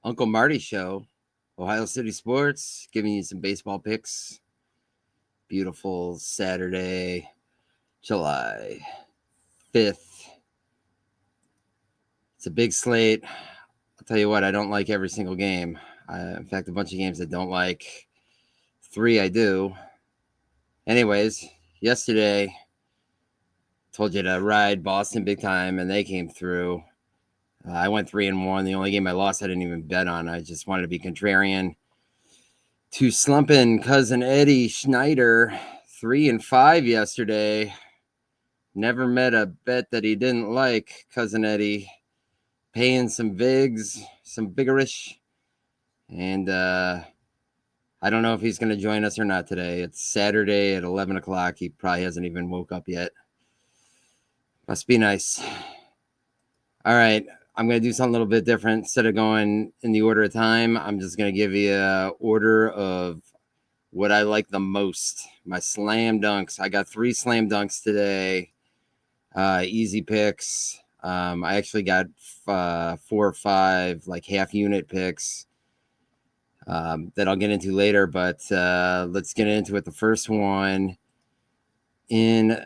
Uncle Marty Show, Ohio City Sports, giving you some baseball picks. Beautiful Saturday, July 5th. It's a big slate. I'll tell you what, I don't like every single game. In fact, a bunch of games I don't like. 3 I do. Anyways, yesterday, told you to ride Boston big time, and they came through. I went 3-1. The only game I lost, I didn't even bet on. I just wanted to be contrarian. To slumping cousin Eddie Schneider, 3-5 yesterday. Never met a bet that he didn't like, cousin Eddie. Paying some bigs, some biggerish. And I don't know if he's going to join us or not today. It's Saturday at 11 o'clock. He probably hasn't even woke up yet. Must be nice. All right. I'm going to do something a little bit different. Instead of going in the order of time, I'm just going to give you an order of what I like the most. My slam dunks. I got 3 slam dunks today. Easy picks. I actually got 4 or 5 like half unit picks that I'll get into later. But let's get into it. The first one in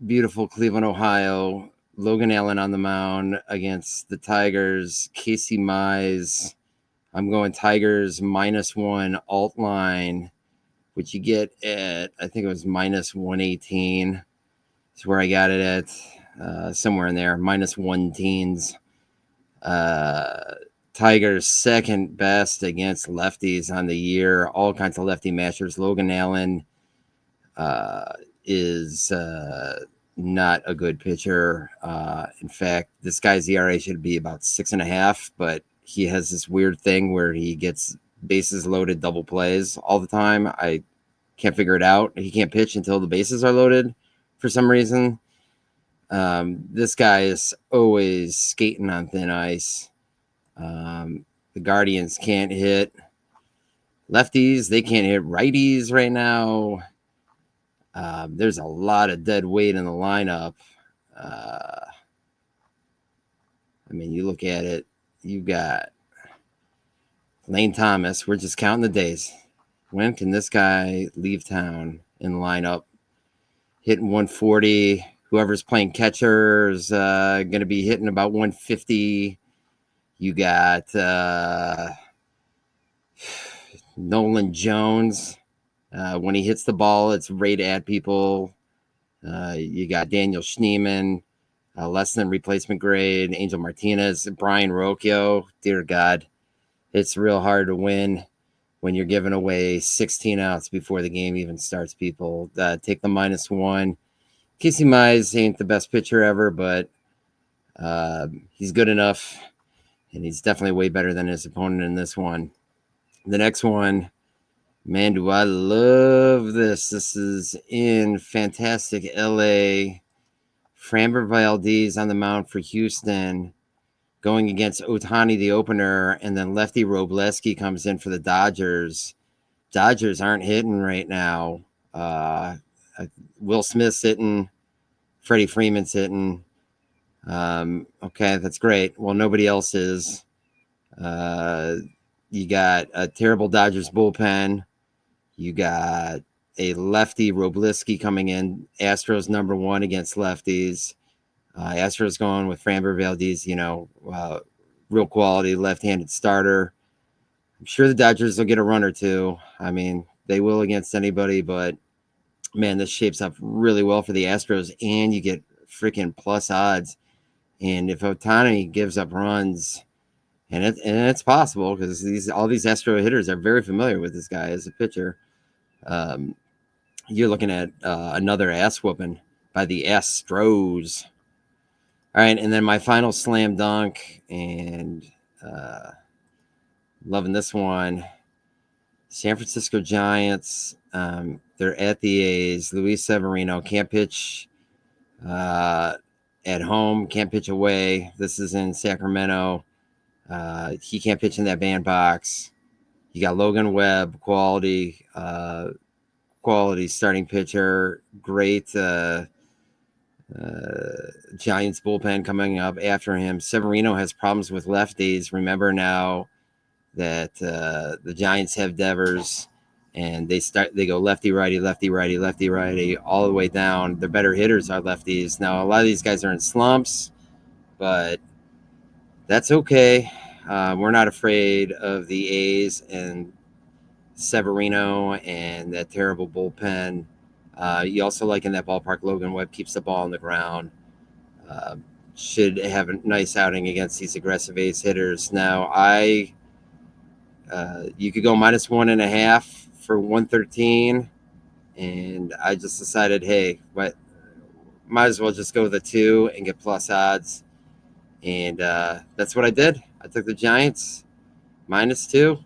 beautiful Cleveland, Ohio. Logan Allen on the mound against the Tigers. Casey Mize. I'm going Tigers -1 alt line, which you get at, I think it was -118. That's where I got it at, somewhere in there, -1 teens. Tigers second best against lefties on the year. All kinds of lefty matchers. Logan Allen is not a good pitcher. In fact, this guy's ERA should be about 6.5, but he has this weird thing where he gets bases loaded double plays all the time. I can't figure it out. He can't pitch until the bases are loaded for some reason. This guy is always skating on thin ice. The Guardians can't hit lefties. They can't hit righties right now. There's a lot of dead weight in the lineup. I mean, you look at it, you got Lane Thomas. We're just counting the days. When can this guy leave town in the lineup? Hitting 140. Whoever's playing catcher is going to be hitting about 150. You got Nolan Jones. When he hits the ball, it's right at people. You got Daniel Schneemann, less than replacement grade. Angel Martinez, Brian Rocchio. Dear God, it's real hard to win when you're giving away 16 outs before the game even starts, people. Take the -1. Casey Mize ain't the best pitcher ever, but he's good enough, and he's definitely way better than his opponent in this one. The next one, man, do I love this. This is in fantastic LA. Framber Valdez on the mound for Houston, going against Ohtani, the opener, and then lefty Robleski comes in for the Dodgers. Dodgers aren't hitting right now. Will Smith's hitting. Freddie Freeman's hitting. Okay, that's great. Well, nobody else is. You got a terrible Dodgers bullpen. You got a lefty Robleski coming in. Astros #1 against lefties. Astros going with Framber Valdez, real quality left-handed starter. I'm sure the Dodgers will get a run or two. I mean, they will against anybody, but man, this shapes up really well for the Astros, and you get freaking plus odds. And if Ohtani gives up runs, and it's possible because all these Astro hitters are very familiar with this guy as a pitcher. You're looking at another ass whooping by the Astros. All right, and then my final slam dunk, and loving this one. San Francisco Giants. They're at the A's. Luis Severino can't pitch at home, can't pitch away. This is in Sacramento. He can't pitch in that bandbox. You got Logan Webb, quality starting pitcher. Great Giants bullpen coming up after him. Severino has problems with lefties. Remember now, that the Giants have Devers, and they go lefty righty lefty righty lefty righty all the way down. Their better hitters are lefties. Now a lot of these guys are in slumps, but that's okay. We're not afraid of the A's and Severino and that terrible bullpen. You also like in that ballpark, Logan Webb keeps the ball on the ground. Uh, should have a nice outing against these aggressive A's hitters. Now, you could go -1.5 for 113, and I just decided, hey, might as well just go the 2 and get plus odds, and that's what I did. I took the Giants -2.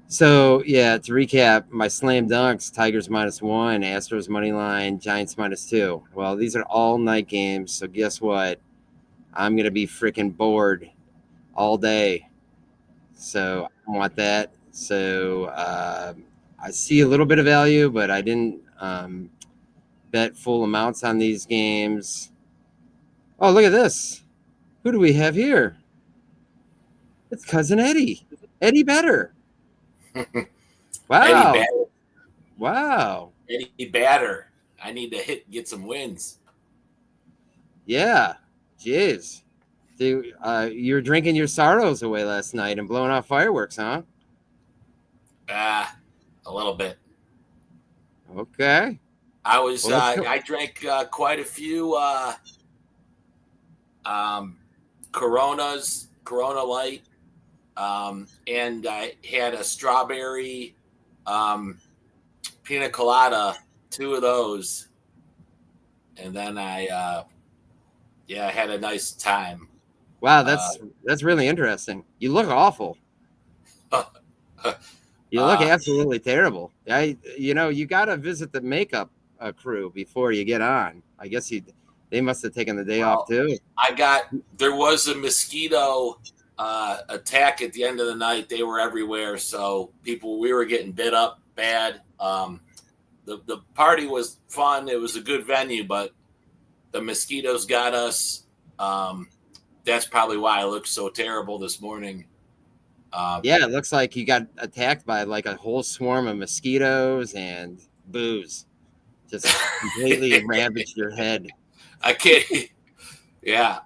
So yeah, to recap, my slam dunks: Tigers -1, Astros money line, Giants -2. Well, these are all night games, so guess what? I'm gonna be freaking bored all day, so I don't want that. So I see a little bit of value, but I didn't bet full amounts on these games. Oh, look at this! Who do we have here? It's cousin Eddie. Eddie Better. Eddie Wow! Batter. Wow! Eddie Batter. I need to get some wins. Yeah, jeez. Dude, you were drinking your sorrows away last night and blowing off fireworks, huh? A little bit. Okay. I was. Well, let's go. I drank quite a few Coronas, Corona Light, and I had a strawberry pina colada, 2 of those, and then I had a nice time. Wow, that's really interesting. You look awful. You look absolutely terrible. You got to visit the makeup crew before you get on. I guess they must have taken the day off too. There was a mosquito attack at the end of the night. They were everywhere, so we were getting bit up bad. The party was fun. It was a good venue, but the mosquitoes got us. That's probably why I looked so terrible this morning. Yeah, it looks like you got attacked by like a whole swarm of mosquitoes and booze. Just completely ravaged your head. I can't. Yeah.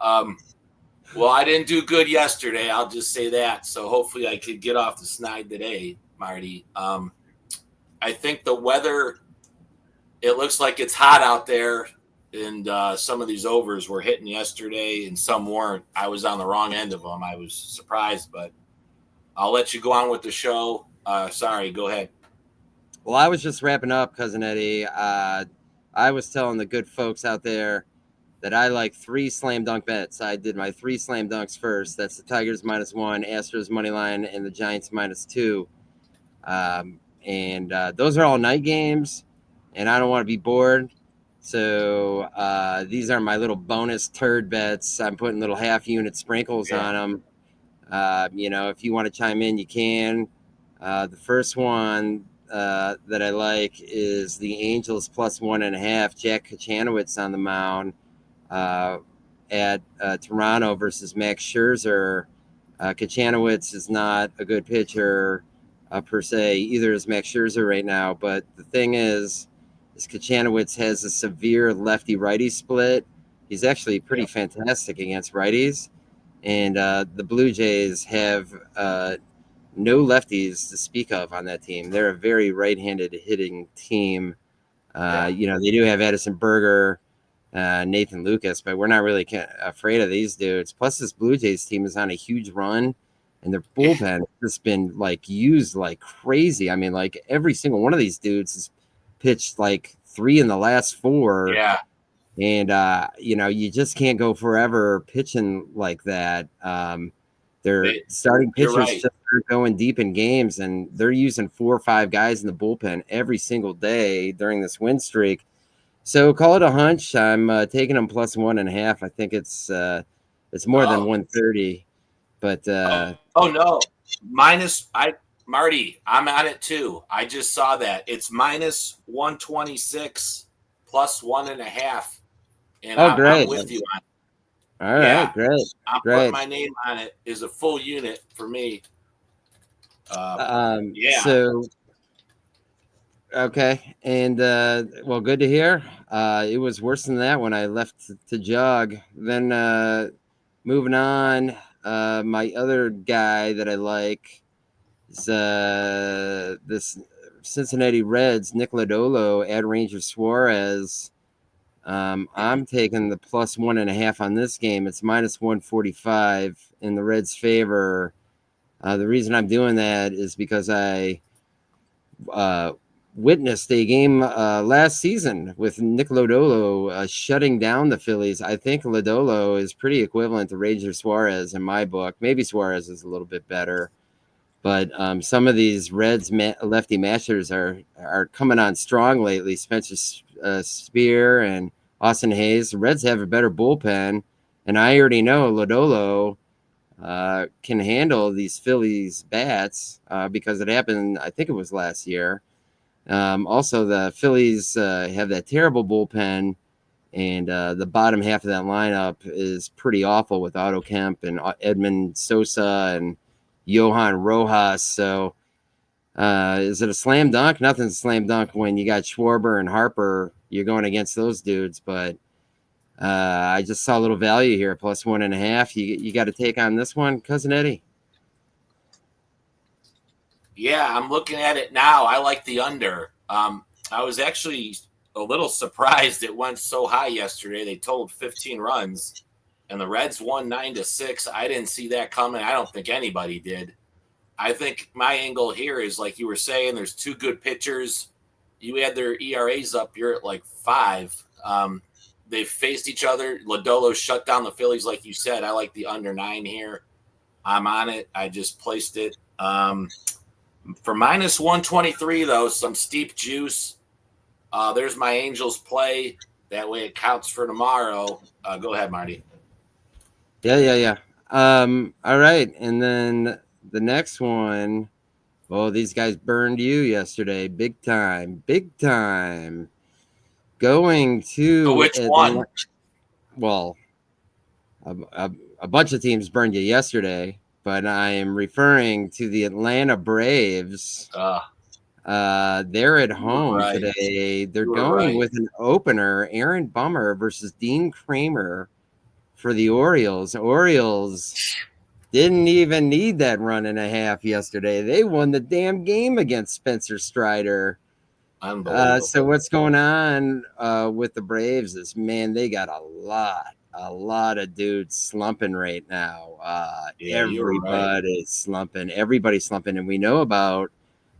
Well, I didn't do good yesterday. I'll just say that. So hopefully I could get off the snide today, Marty. I think the weather, it looks like it's hot out there, and some of these overs were hitting yesterday and some weren't. I was on the wrong end of them. I was surprised, but I'll let you go on with the show. Sorry, go ahead. Well, I was just wrapping up, Cousin Eddie. I was telling the good folks out there that I like 3 slam dunk bets. I did my 3 slam dunks first. That's the Tigers -1, Astros money line, and the Giants -2. And those are all night games, and I don't want to be bored. So these are my little bonus turd bets. I'm putting little half-unit sprinkles on them. If you want to chime in, you can. The first one that I like is the Angels +1.5. Jack Kachanowicz on the mound at Toronto versus Max Scherzer. Kachanowicz is not a good pitcher per se. Either is Max Scherzer right now. But the thing is Kachanowicz has a severe lefty-righty split. He's actually pretty fantastic against righties. And the Blue Jays have no lefties to speak of on that team. They're a very right-handed hitting team. They do have Addison Berger, Nathan Lucas, but we're not really afraid of these dudes. Plus, this Blue Jays team is on a huge run, and their bullpen has just been used like crazy. I mean, like every single one of these dudes has pitched like 3 in the last 4. Yeah. And, you just can't go forever pitching like that. Their starting pitchers just aren't going deep in games, and they're using 4 or 5 guys in the bullpen every single day during this win streak. So call it a hunch. I'm taking them +1.5. I think it's more than 130. But no, Marty, I'm on it too. I just saw that it's -126 +1.5. And great. I'm with you on it. All right, great. I'm great. putting my name on it. Is a full unit for me. Yeah. So okay, and well, good to hear. It was worse than that when I left to jog. Then moving on, my other guy that I like is this Cincinnati Reds, Nick Lodolo at Ranger Suarez. I'm taking the +1.5 on this game. It's -145 in the Reds' favor. The reason I'm doing that is because I uh, witnessed a game last season with Nick Lodolo shutting down the Phillies. I think Lodolo is pretty equivalent to Ranger Suarez in my book. Maybe Suarez is a little bit better. But some of these Reds lefty matchers are coming on strong lately. Spencer Spear and Austin Hayes. The Reds have a better bullpen, and I already know Lodolo can handle these Phillies bats because it happened. I think it was last year. Also, the Phillies have that terrible bullpen, and the bottom half of that lineup is pretty awful with Otto Kemp and Edmund Sosa and Johan Rojas. So is it a slam dunk? Nothing's a slam dunk when you got Schwarber and Harper. You're going against those dudes, but I just saw a little value here, +1.5. You got to take on this one, Cousin Eddie. Yeah, I'm looking at it now. I like the under. I was actually a little surprised it went so high yesterday. They totaled 15 runs, and the Reds won 9-6. I didn't see that coming. I don't think anybody did. I think my angle here is like you were saying. There's two good pitchers. You add their ERAs up, you're at like 5. They've faced each other. Lodolo shut down the Phillies, like you said. I like the under 9 here. I'm on it. I just placed it. For -123, though, some steep juice. There's my Angels play. That way it counts for tomorrow. Go ahead, Marty. Yeah. All right, and then the next one. Oh, these guys burned you yesterday, big time, big time. Going So to which one? well, a bunch of teams burned you yesterday, but I am referring to the Atlanta Braves. They're at home Right. today. They're You were going right. with an opener, Aaron Bummer versus Dean Kramer for the Orioles. Orioles didn't even need that run and a half yesterday. They won the damn game against Spencer Strider. Unbelievable. So what's going on with the Braves is, man, they got a lot of dudes slumping right now. Yeah, you were right. Everybody's slumping. Everybody's slumping. And we know about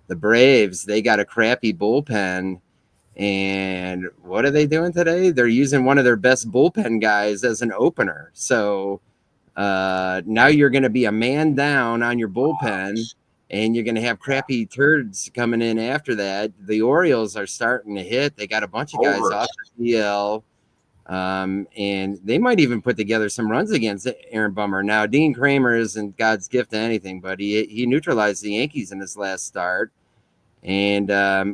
the Braves. They got a crappy bullpen. And what are they doing today? They're using one of their best bullpen guys as an opener. So now you're going to be a man down on your bullpen, and you're going to have crappy turds coming in after that. The Orioles are starting to hit. They got a bunch of guys off the DL, and they might even put together some runs against Aaron Bummer. Now, Dean Kramer isn't God's gift to anything, but he neutralized the Yankees in his last start. And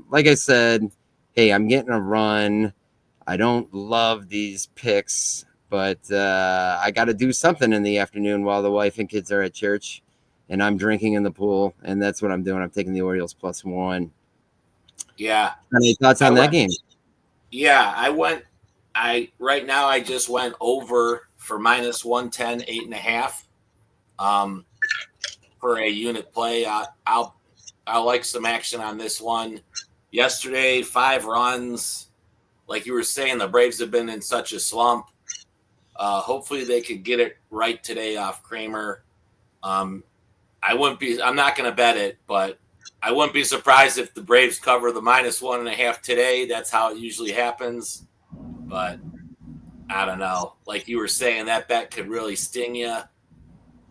like I said, hey, I'm getting a run. I don't love these picks, but I got to do something in the afternoon while the wife and kids are at church, and I'm drinking in the pool, and that's what I'm doing. I'm taking the Orioles +1. Yeah. Any thoughts on that game? Yeah, right now I just went over for -110, 8.5. For a unit play. I like some action on this one. Yesterday, 5 runs. Like you were saying, the Braves have been in such a slump. Hopefully they could get it right today off Kramer. I'm not going to bet it, but I wouldn't be surprised if the Braves cover the -1.5 today. That's how it usually happens. But I don't know. Like you were saying, that bet could really sting you.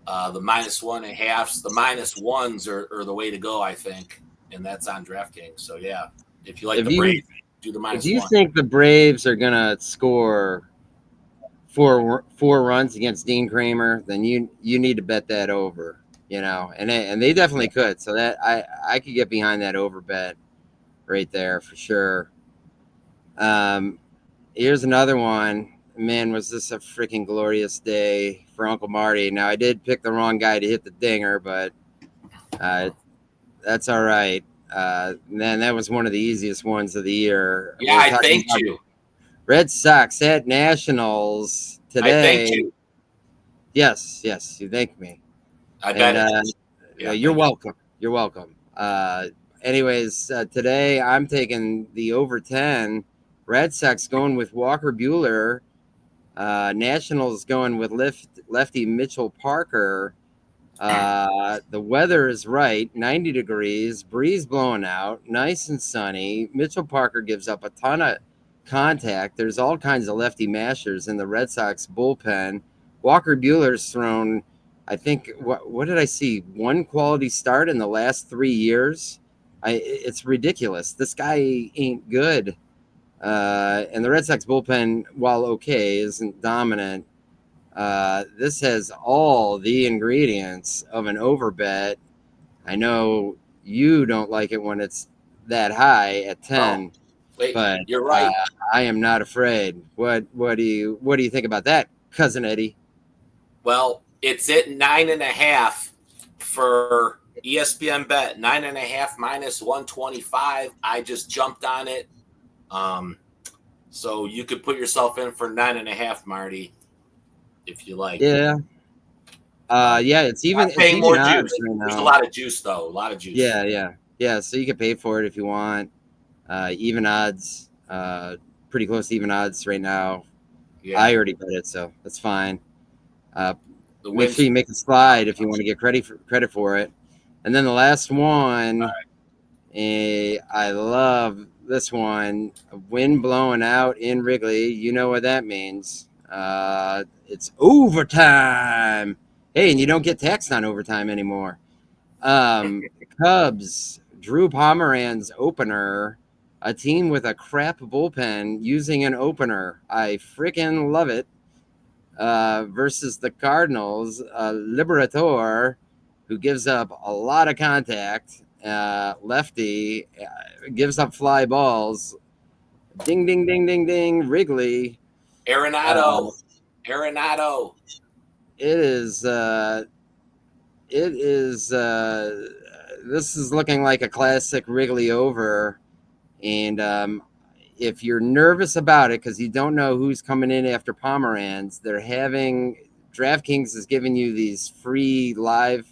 The -1.5s, the -1s are the way to go, I think. And that's on DraftKings. So, yeah, if you like the Braves, do the -1. If you think the Braves are going to score four runs against Dean Kramer, then you need to bet that over, and they definitely could. So that I could get behind that over bet right there for sure. Here's another one. Man, was this a freaking glorious day for Uncle Marty. Now, I did pick the wrong guy to hit the dinger, but That's all right. Man, that was one of the easiest ones of the year. Yeah, We're I talking thanked about you. Red Sox at Nationals I thanked today. you. Yes, yes, you thank me. I And bet it. Yeah, you're thank you. welcome. You're welcome. Anyways, today I'm taking the over 10. Red Sox going with Walker Buehler. Nationals going with lefty Mitchell Parker. The weather is right, 90 degrees, breeze blowing out, nice and sunny. Mitchell Parker gives up a ton of contact. There's all kinds of lefty mashers in the Red Sox bullpen. Walker Buehler's thrown, I think, what did I see? One quality start in the last 3 years. It's ridiculous. This guy ain't good. And the Red Sox bullpen, while okay, isn't dominant. This has all the ingredients of an over bet. I know you don't like it when it's that high at Oh, 10, wait, but you're right. I am not afraid. What do you think about that, cousin Eddie? Well, it's at 9.5 for ESPN bet. 9.5 minus 125. I just jumped on it. So you could put yourself in for 9.5, Marty, if you like. Yeah, yeah. It's Not it's paying even more odds juice. right There's a now. lot of juice, though. A lot of juice. Yeah. So you can pay for it if you want. Even odds, pretty close to even odds right now. Yeah. I already bet it, so that's fine. Uh, The Make wins. sure you make a slide if you want to get credit for it. And then the last one, I love this one. Wind blowing out in Wrigley. You know what that means. It's overtime. Hey, and you don't get taxed on overtime anymore. Um, Cubs, Drew Pomeranz opener. A team with a crap bullpen using an opener. I freaking love it. Versus the Cardinals, Liberator, who gives up a lot of contact, lefty, gives up fly balls. Ding, ding, ding, ding, ding. Wrigley. Uh, Arenado. Arenado. it is. It is. This is looking like a classic Wrigley over, and if you're nervous about it because you don't know who's coming in after Pomeranz, they're having DraftKings is giving you these free live,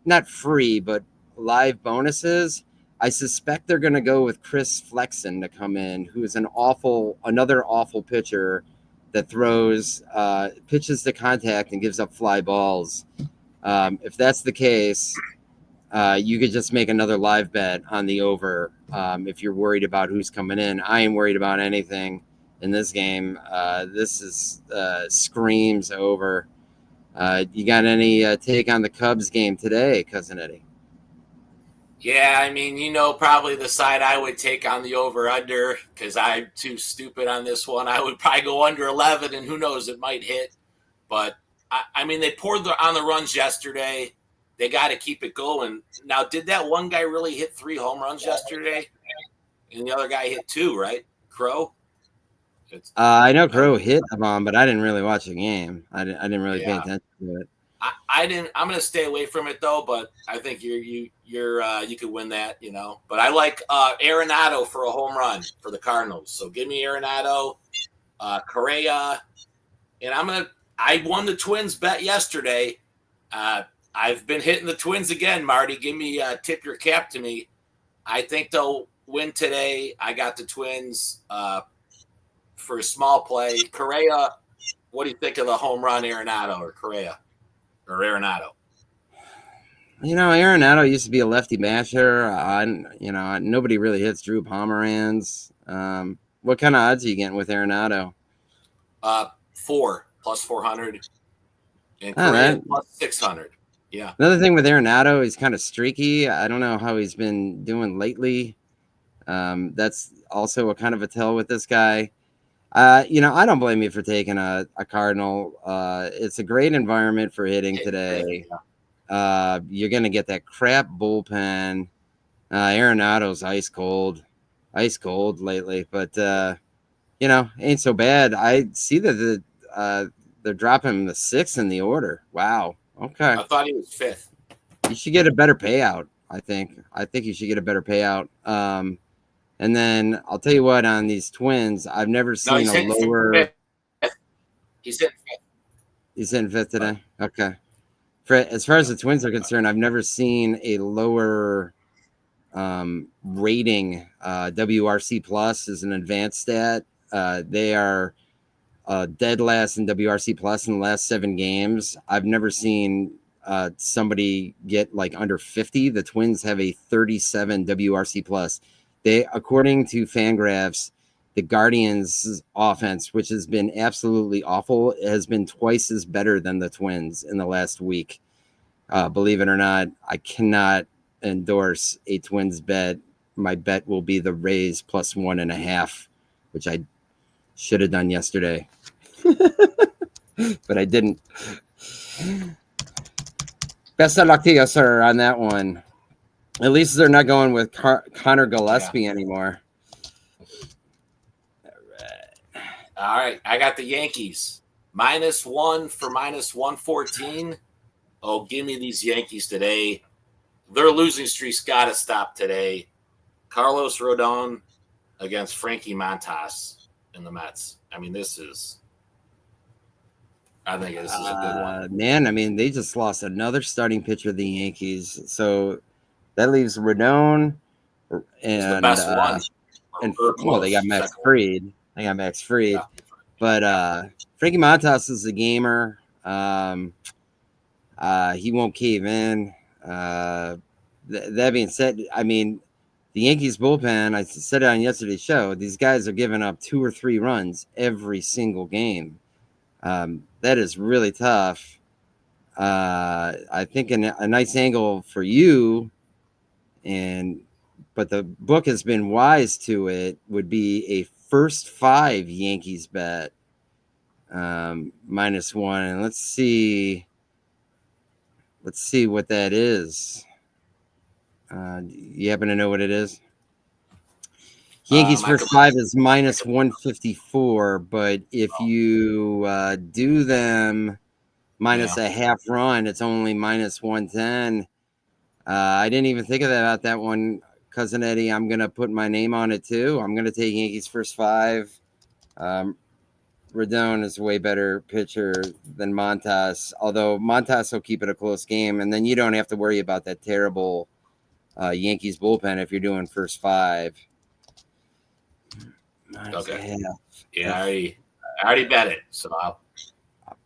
not free, but live bonuses. I suspect they're going to go with Chris Flexen to come in, who's another awful pitcher that throws pitches to contact and gives up fly balls. If that's the case, you could just make another live bet on the over if you're worried about who's coming in. I ain't worried about anything in this game. This is screams over. You got any take on the Cubs game today, cousin Eddie? Yeah, I mean, probably the side I would take on the over-under because I'm too stupid on this one. I would probably go under 11, and who knows, it might hit. But, I mean, they poured on the runs yesterday. They got to keep it going. Now, did that one guy really hit 3 home runs yesterday? And the other guy hit 2, right? Crow? I know Crow hit a bomb, but I didn't really watch the game. I didn't really pay attention to it. I didn't. I'm going to stay away from it though, but I think you could win that, But I like Arenado for a home run for the Cardinals. So give me Arenado, Correa, and I won the Twins bet yesterday. I've been hitting the Twins again, Marty. Give me tip your cap to me. I think they'll win today. I got the Twins for a small play. Correa, what do you think of the home run, Arenado or Correa? Or Arenado. Arenado used to be a lefty masher. Nobody really hits Drew Pomeranz. What kind of odds are you getting with Arenado? 4 plus 400, and Correa plus 600. Yeah. Another thing with Arenado, he's kind of streaky. I don't know how he's been doing lately. That's also a kind of a tell with this guy. I don't blame you for taking a Cardinal. It's a great environment for hitting today. You're going to get that crap bullpen. Arenado's ice cold lately, but ain't so bad. I see that they're dropping the 6th in the order. Wow. Okay. I thought he was 5th. You should get a better payout I think you should get a better payout. And then I'll tell you what, on these Twins, I've never seen a lower. He's hitting fifth. He's hitting fifth today. Okay. As far as the Twins are concerned, I've never seen a lower rating. WRC plus is an advanced stat. They are dead last in WRC plus in the last 7 games. I've never seen somebody get like under 50. The Twins have a 37 WRC plus. They, according to Fangraphs, the Guardians' offense, which has been absolutely awful, has been twice as better than the Twins in the last week. Believe it or not, I cannot endorse a Twins bet. My bet will be the Rays plus 1.5, which I should have done yesterday, but I didn't. Best of luck to you, sir, on that one. At least they're not going with Connor Gillespie anymore. All right. I got the Yankees. -1 for -114. Oh, give me these Yankees today. Their losing streak's got to stop today. Carlos Rodon against Frankie Montas in the Mets. I mean, I think this is a good one. Man, I mean, they just lost another starting pitcher of the Yankees. So that leaves Rodon and the best one. And well, they got Max Fried. Yeah. But Frankie Montas is a gamer. He won't cave in. That being said, I mean, the Yankees bullpen, I said it on yesterday's show, these guys are giving up 2 or 3 runs every single game. That is really tough. I think a nice angle for you, but the book has been wise to it, would be a first 5 Yankees bet, -1. And let's see what that is. You happen to know what it is? Yankees first 5 is -154, but if you do them minus a half run, it's only -110. I didn't even think about that one, Cousin Eddie. I'm going to put my name on it too. I'm going to take Yankees first 5. Rodon is a way better pitcher than Montas, although Montas will keep it a close game, and then you don't have to worry about that terrible Yankees bullpen if you're doing first 5. Okay. Yeah, I already bet it, so I'll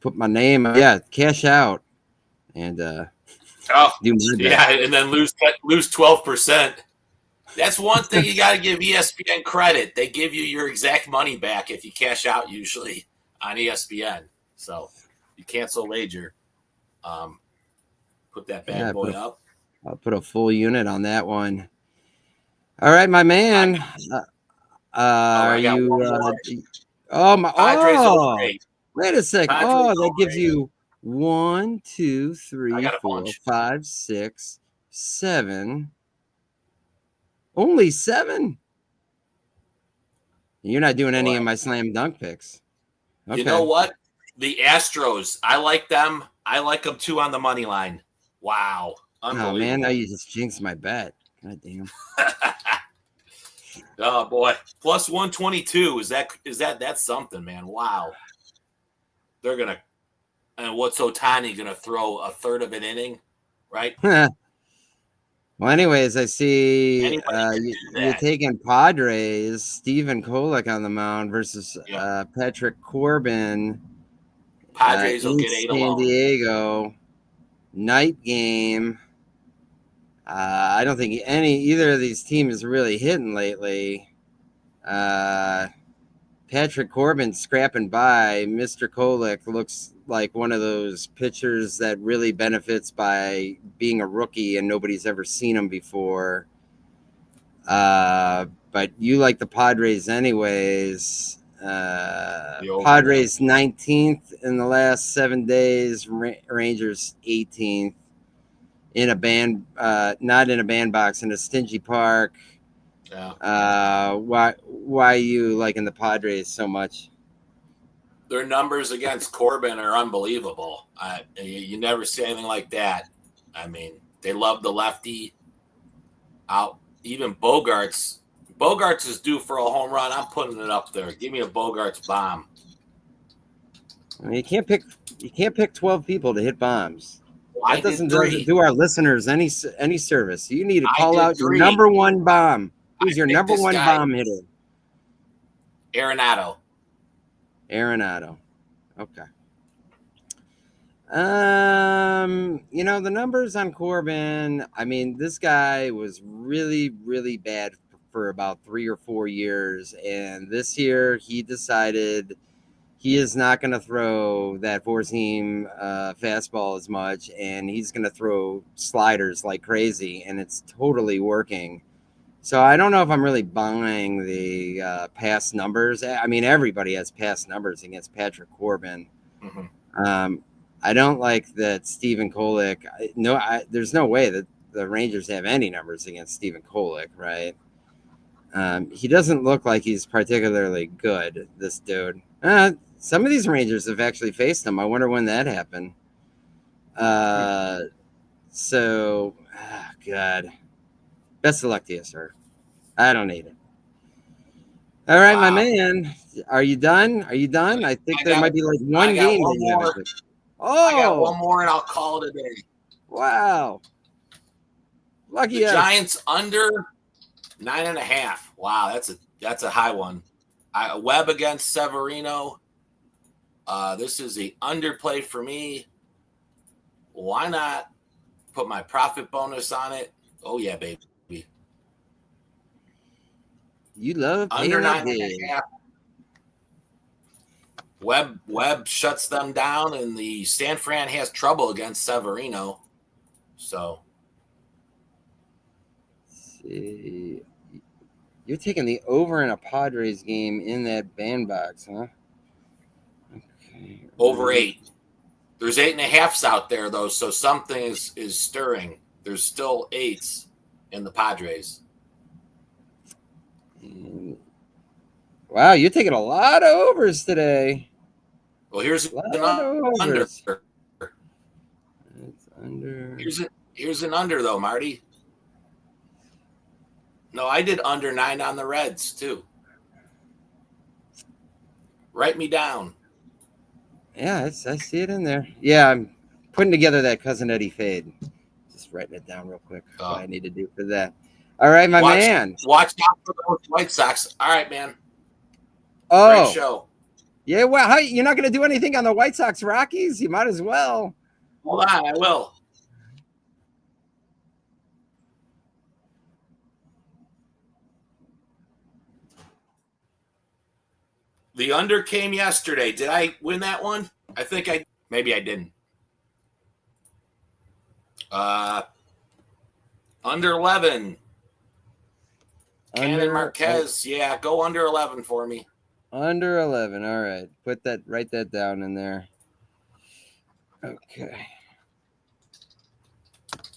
put my name. Yeah, cash out and and then lose 12%. That's one thing you got to give ESPN credit. They give you your exact money back if you cash out usually on ESPN. So you cancel wager. Put that bad boy up. I'll put a full unit on that one. All right, my man. Are you? Wait a second. That gives you 1, 2, 3, 4, 5, 6, 7. Only 7. You're not doing any of my slam dunk picks. Okay. You know what? The Astros. I like them. I like them too on the money line. Wow. Oh man, now you just jinxed my bet. God damn. Oh boy, plus 122. That's something, man. Wow. They're gonna, and what's Ohtani gonna throw a third of an inning, right? Well, anyways, I see you're taking Padres, Stephen Kolek on the mound versus Patrick Corbin. Padres will get 8 San Diego. Night game. I don't think either of these teams is really hitting lately. Patrick Corbin scrapping by. Mr. Kolek looks like one of those pitchers that really benefits by being a rookie and nobody's ever seen him before. But you like the Padres anyways. Padres 19th in the last 7 days. Rangers 18th. In a not in a bandbox, in a stingy park. Yeah. Why are you liking the Padres so much? Their numbers against Corbin are unbelievable. You never see anything like that. I mean, they love the lefty. Even Bogarts. Bogarts is due for a home run. I'm putting it up there. Give me a Bogarts bomb. I mean, you can't pick 12 people to hit bombs. Well, That doesn't do our listeners any service. You need to call out your 3. number one bomb. Who's I your number this one guy, bomb hitter? Arenado. Okay. You know, the numbers on Corbin, I mean, this guy was really, really bad for about 3 or 4 years. And this year he decided he is not going to throw that four-seam fastball as much, and he's going to throw sliders like crazy, and it's totally working. So I don't know if I'm really buying the past numbers. I mean, everybody has past numbers against Patrick Corbin. Mm-hmm. I don't like that Stephen Kolek. There's no way that the Rangers have any numbers against Stephen Kolek, right? He doesn't look like he's particularly good, this dude. Some of these Rangers have actually faced him. I wonder when that happened. God. Best of luck to you, sir. I don't need it. All right, my man. Are you done? I think there might be like one game that you haven't picked. I got one more, and I'll call it a day. Wow. Lucky the Giants under 9.5. Wow, that's a high one. Webb against Severino. This is a underplay for me. Why not put my profit bonus on it? Oh yeah, baby. You love under 9.5. Webb shuts them down, and the San Fran has trouble against Severino. So, see, you're taking the over in a Padres game in that bandbox, huh? Okay. Over 8. There's 8.5s out there though, so something is stirring. There's still 8s in the Padres. Wow, you're taking a lot of overs today. Well, here's an under. It's under. Here's an under though, Marty. No, I did under 9 on the Reds too. Write me down. Yeah, I see it in there. Yeah, I'm putting together that Cousin Eddie fade. Just writing it down real quick. What I need to do for that. All right, my man. Watch out for those White Sox. All right, man. Oh, great show. Yeah, well, you're not going to do anything on the White Sox Rockies? You might as well. Hold on, I will. The under came yesterday. Did I win that one? I think maybe I didn't. Under 11. Cannon Marquez. Yeah, go under 11 for me. Under 11. All right. Write that down in there. Okay.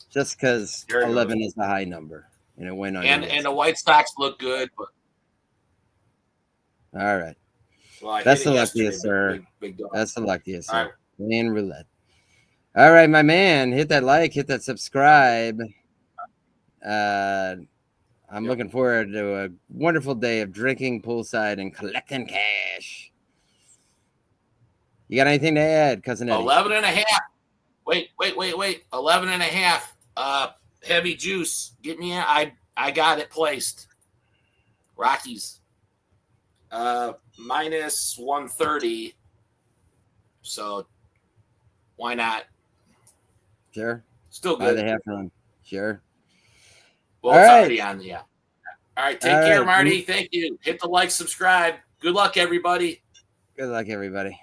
Just because 11 is a high number. And it went under. And the White Sox look good. But... All right. Well, Best of luck to you, sir. Best of luck to you, sir. Playing roulette. All right, my man. Hit that like, hit that subscribe. I'm looking forward to a wonderful day of drinking poolside and collecting cash. You got anything to add, Cousin Eddie? 11.5. Wait. 11.5. Heavy juice. Get me in. I got it placed. Rockies. Minus 130. So why not? Sure. Still good. By the half run. Sure. Well, it's already on. Yeah. All right. Take care, Marty. Thank you. Hit the like, subscribe. Good luck, everybody. Good luck, everybody.